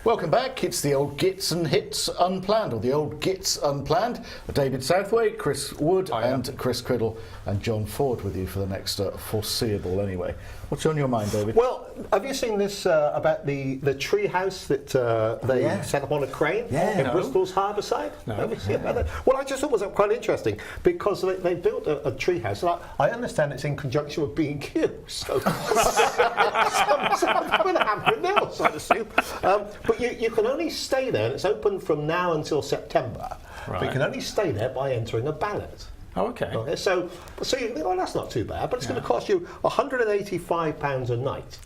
Welcome back. It's the Old Gits and Hits Unplanned, or the Old Gits Unplanned. David Southwaite, Chris Wood, and Chris Criddle, and John Ford with you for the next foreseeable anyway. What's on your mind, David? Well, have you seen this about the tree house that they set up on a crane in Bristol's harbour side? No. Have you seen about that? Well, I just thought it was quite interesting because they built a tree house. And I understand it's in conjunction with B&Q, so something going to happen there, I assume. But you can only stay there, and it's open from now until September. Right. But you can only stay there by entering a ballot. Oh, okay. So you think, well, that's not too bad, but it's going to cost you £185 a night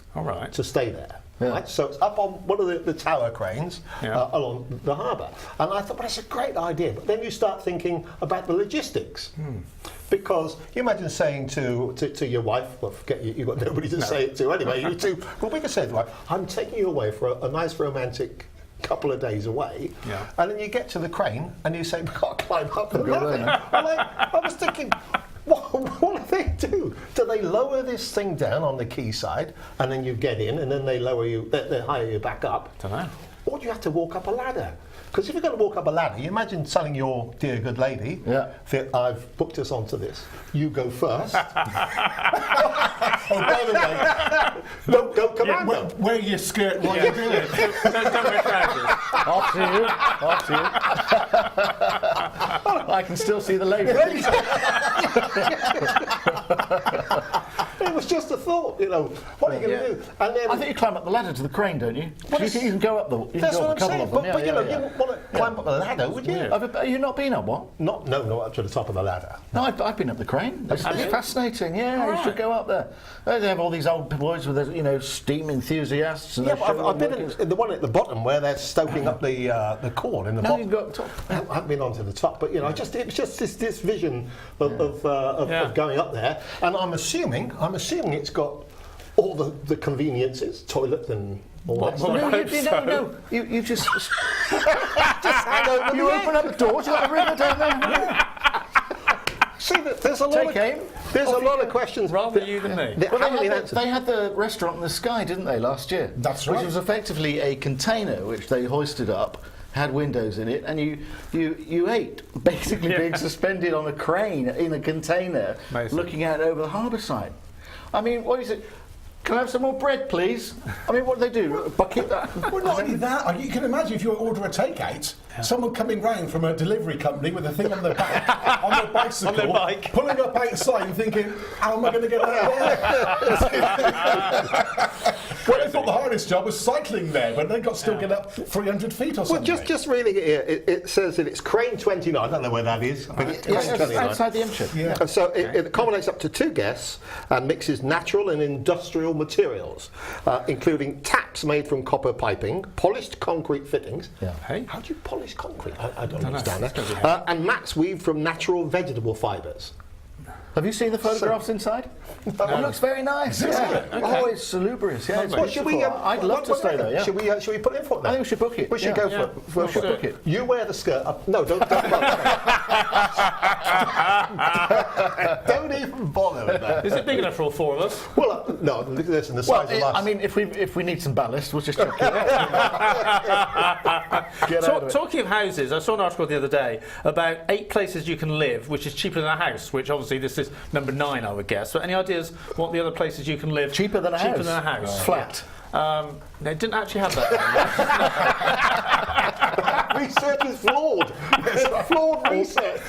to stay there. Yeah. Right? So it's up on one of the tower cranes along the harbour. And I thought, well, that's a great idea. But then you start thinking about the logistics. Because you imagine saying to your wife, well, forget you've got nobody to say it to anyway, you two, well, we can say to the wife, I'm taking you away for a nice romantic couple of days away, and then you get to the crane and you say, we've got to climb up the ladder. I was thinking, what do they do? Do they lower this thing down on the quayside and then you get in and then they hire you back up? Don't know. Or do you have to walk up a ladder? Because if you're going to walk up a ladder, you imagine telling your dear good lady that I've booked us onto this. You go first. Oh, by the way, don't come out. Wear your skirt while you're doing it. Don't wear trousers. Off to you. I can still see the lady. It was just a thought, what are you going to do? And then I think you climb up the ladder to the crane, don't you? Well, you can go up the. That's what I'm couple saying. of them. But you wouldn't want to climb up the ladder, would you? Have you not been up one? Not up to the top of the ladder. No, I've been up the crane. It's fascinating. Yeah, you should go up there. They have all these old boys with their, steam enthusiasts. And I've been in the one at the bottom where they're stoking up the corn in the bottom. You've got top. I haven't been onto the top, but it was just this vision of going up there, and I'm assuming it's got all the conveniences, toilet and all that stuff. No. You just hand over. You open up the door. You got a river down there. See, there's a lot of questions. Rather you than me. They had the restaurant in the sky, didn't they, last year? That's right. Which was effectively a container which they hoisted up, had windows in it, and you ate, basically being suspended on a crane in a container, looking out over the harbour side. I mean, what is it? Can I have some more bread, please? I mean, what do they do? A bucket? Well, not only that, you can imagine if you order a takeout, someone coming round from a delivery company with a thing on their back, on their bicycle, on their bike, pulling up outside and thinking, how am I going to get out there? Well, I thought the hardest job was cycling there, but they got still get up 300 feet or something. Well, just reading it here, it says that it's crane 29. I don't know where that is. It's outside the M-ship. Yeah. So it accommodates up to 2 guests and mixes natural and industrial materials, including taps made from copper piping, polished concrete fittings. Yeah. Hey? How do you polish concrete? I don't understand that. And mats weaved from natural vegetable fibres. Have you seen the photographs inside? It looks very nice. Okay. Oh, it's salubrious. Yeah, it's Well, should we, I'd love to stay there. Yeah. Should we put in for it? I think we should book it. We should go for it. We should book it. You wear the skirt. No, don't don't even bother with that. Is it big enough for all 4 of us? Well, no. Listen, the size of us. I mean, if we need some ballast, we'll just chuck it. Talking of houses, I saw an article the other day about 8 places you can live, which is cheaper than a house. Which obviously this is number 9, I would guess. But any ideas what the other places you can live? Cheaper than a house. Right. Flat. They didn't actually have that. Research is flawed. It's a flawed research.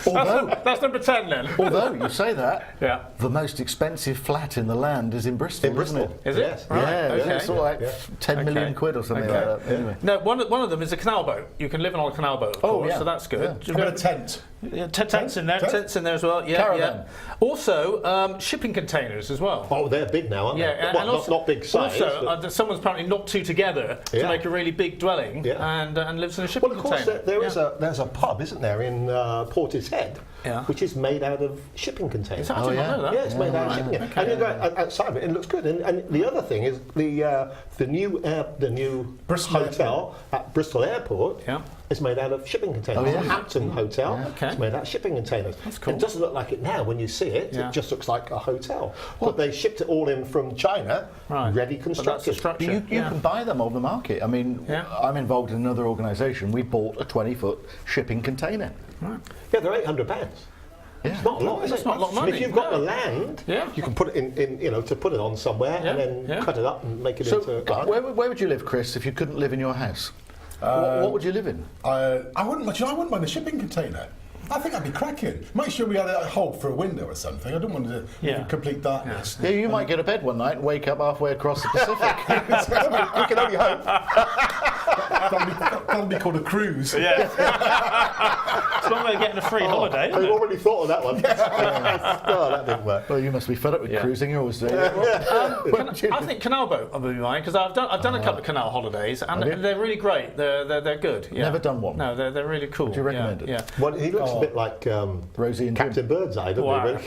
That's number 10 then. Although you say that, the most expensive flat in the land is in Bristol, isn't it? Is it? Yes. Right. Yeah, it's all 10 million quid or something like that. Anyway. No, one of them is a canal boat. You can live on a canal boat, of course, so that's good. How about a tent? Tents in there. Tents in there as well. Yeah, Caravan. Also, shipping containers as well. Oh, they're big now, aren't they? Yeah, Well, also, not big size. Also, someone's apparently knocked 2 together to make a really big dwelling and lives in a shipping container. Well, of course, there's a pub, isn't there, in Portishead, which is made out of shipping containers. I did not know that. Yeah, it's made out of shipping. And you go outside of it, it looks good. And the other thing is the new Bristol hotel at Bristol Airport is made out of shipping containers. The Hampton Hotel is made out of shipping containers. That's cool. It doesn't look like it now when you see it. It just looks like a hotel. But they shipped it all in from China, ready constructed. You can buy them on the market. I mean, I'm involved in another organisation. We bought a 20-foot shipping container. Right. Yeah, they're £800. It's not a lot, is it? It's not a lot of money. If you've got the land, you can put it in to put it on somewhere and then cut it up and make it into a garden. Where would you live, Chris, if you couldn't live in your house? What would you live in? I wouldn't mind a shipping container. I think that'd be cracking. Make sure we had a hole for a window or something. I don't want to live in complete darkness. Yeah, you might get a bed one night and wake up halfway across the Pacific. We can only hope. That'll be called a cruise. Yeah. It's one way of getting a free holiday, isn't I've it? already thought of that one. Oh, that didn't work. Well, you must be fed up with cruising. You're always doing it. I think canal boat will be mine because I've done a couple of canal holidays and they're really great. They're good. Yeah. Never done one. No, they're really cool. Would you recommend it? Yeah. Well, he looks a bit like Rosie and Captain Birdseye, doesn't he? Really?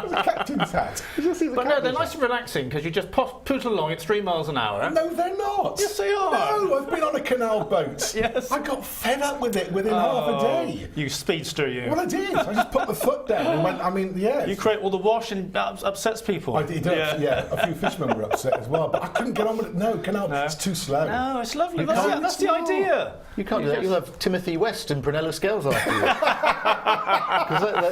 The captain's hat. But no, they're nice and relaxing because you just poodle along at 3 miles an hour. No, they're not. Yes, they are. No, I've been on a canal boat. Yes. I got fed up with it within half a day. You speedster, you. Well, I did. I just put the foot down and went, You create all the wash and that upsets people. I did, a few fishermen were upset as well, but I couldn't get on with it. No, it's too slow. No, it's lovely. That's the idea. You can't do that. You'll have Timothy West and Prunella Scales after you.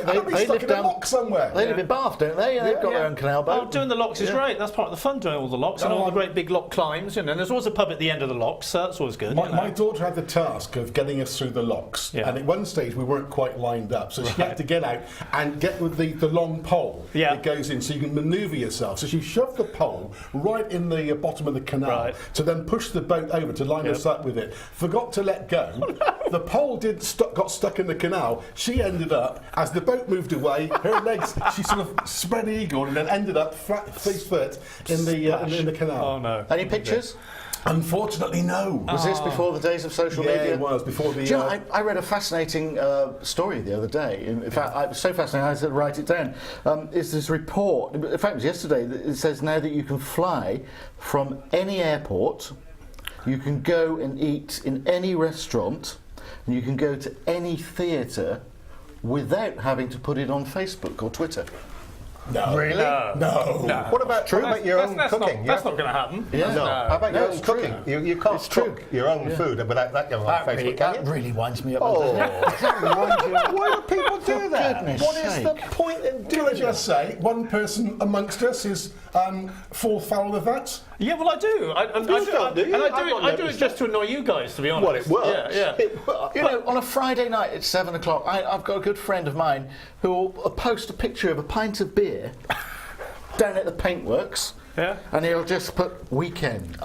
They'll be stuck in a lock somewhere. They live in Bath, don't they? And they've got their own canal boat. Oh, doing the locks is great. That's part of the fun, doing all the locks and all the great big lock climbs. And there's always a pub at the end of the locks, so that's always good. My daughter had the task of getting us through the locks, and at one stage we weren't quite lined up, so she had to get out and get with the long pole that goes in, so you can manoeuvre yourself. So she shoved the pole right in the bottom of the canal to then push the boat over to line us up with it. Forgot to let go. The pole got stuck in the canal. She ended up, as the boat moved away, her legs, she sort of spread eagle and then ended up flat face first in the canal. Oh no! Any pictures? Unfortunately, no. Was this before the days of social media? Yeah, it was before the. Do you know, I read a fascinating story the other day. In fact, it was so fascinating I had to write it down. It's this report. In fact, it was yesterday. It says now that you can fly from any airport, you can go and eat in any restaurant, and you can go to any theatre without having to put it on Facebook or Twitter. No. Really? No. What about your own cooking? That's not going to happen. Yeah. No. How about your own cooking? You can't cook your own food without that going on Facebook, can you? That really winds me up. Why do people do that? What is the point in Can I doing just say, one person amongst us is fall foul of that? Yeah, well, I do. I do it just to annoy you guys, to be honest. Well, it works. Yeah. You know, on a Friday night at 7 o'clock, I've got a good friend of mine who will post a picture of a pint of beer down at the paintworks, and he'll just put weekend.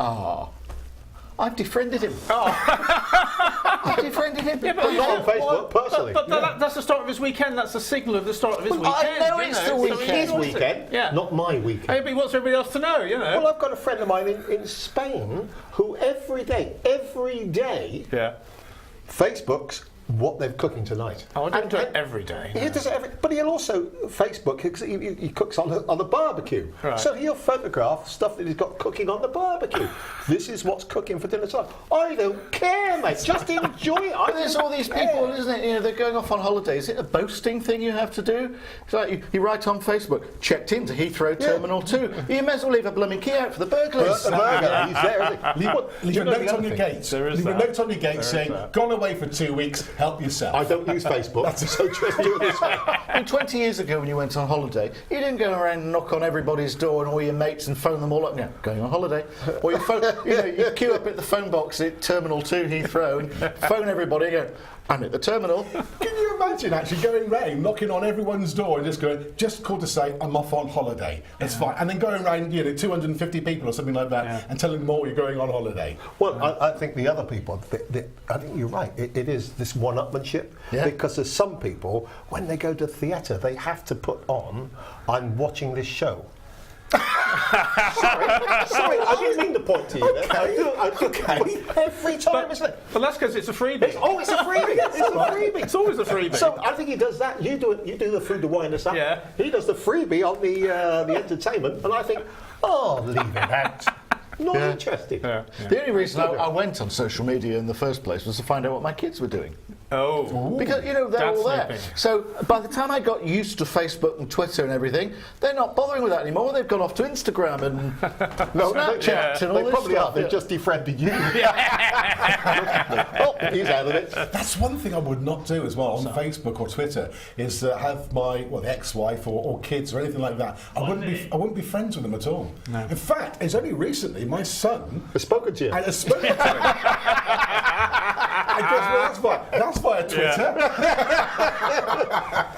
I've defriended him. I've defriended him. Yeah, but not on Facebook, personally. But that's the start of his weekend. That's the signal of the start of his weekend. I know it's the weekend. His weekend, not my weekend. Hey, but he wants everybody else to know, you know. Well, I've got a friend of mine in Spain who every day, Facebooks what they're cooking tonight. Oh, I don't do it every day. He does it but he'll also Facebook because he cooks on the barbecue. Right. So he'll photograph stuff that he's got cooking on the barbecue. This is what's cooking for dinner time. I don't care, mate. Just enjoy it. There's all these people, isn't it? You know, they're going off on holiday. Is it a boasting thing you have to do? It's like you write on Facebook, checked into Heathrow Terminal 2. You may as well leave a blooming key out for the burglars. He's there, isn't he? Leave a note on your gates. Leave a note on your gates saying, gone away for 2 weeks, help yourself. I don't use Facebook, so just do it this way. And 20 years ago when you went on holiday, you didn't go around and knock on everybody's door and all your mates and phone them all up. No, going on holiday. Or you queue up at the phone box at Terminal 2 Heathrow and phone everybody and go, I'm at the terminal. Can you imagine actually going round, knocking on everyone's door and just called to say, I'm off on holiday. That's fine. And then going around, 250 people or something like that and telling them all you're going on holiday. Well, I think the other people, I think you're right. It is this one-upmanship. Yeah. Because there's some people, when they go to theatre, they have to put on, I'm watching this show. Sorry, I didn't mean to point to you. Okay. Every time, isn't it? Well, that's because it's a freebie. It's a freebie. It's a freebie. It's always a freebie. So I think he does that. You do the food to wind us up. Yeah. He does the freebie on the entertainment, and I think, leave it out. Not interested. The only reason I went on social media in the first place was to find out what my kids were doing. Oh. Because, you know, they're That's all there. sleeping. So by the time I got used to Facebook and Twitter and everything, they're not bothering with that anymore. They've gone off to Instagram and Snapchat and all they this probably stuff. are. They've just defriended you. Oh, he's out of it. That's one thing I would not do as well on Facebook or Twitter is have my ex-wife or kids or anything like that. I wouldn't be friends with them at all. No. In fact, it's only recently my son has spoken to you. And has spoken to me. I guess that's via Twitter.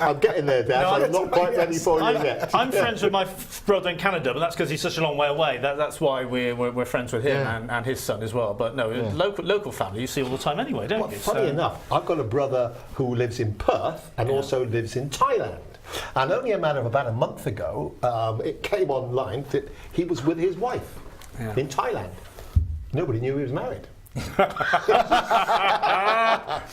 I'm getting there, Dad. No, I'm not quite ready for you yet. I'm friends with my brother in Canada, but that's because he's such a long way away. That's why we're friends with him and his son as well. But no, local family you see all the time anyway, don't you? Funny enough, I've got a brother who lives in Perth and also lives in Thailand. And only a matter of about a month ago, it came online that he was with his wife in Thailand. Nobody knew he was married.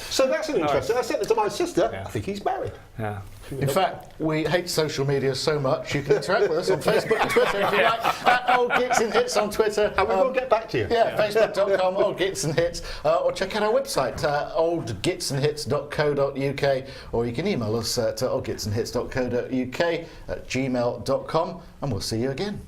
So that's an interesting. I said it to my sister. I think he's married. Yeah. In fact, we hate social media so much. You can interact with us on Facebook and Twitter if you like. At Old Gits and Hits on Twitter. And we will get back to you. Yeah, facebook.com, Old Gits and Hits. Or check out our website, oldgitsandhits.co.uk. Or you can email us at oldgitsandhits.co.uk at gmail.com. And we'll see you again.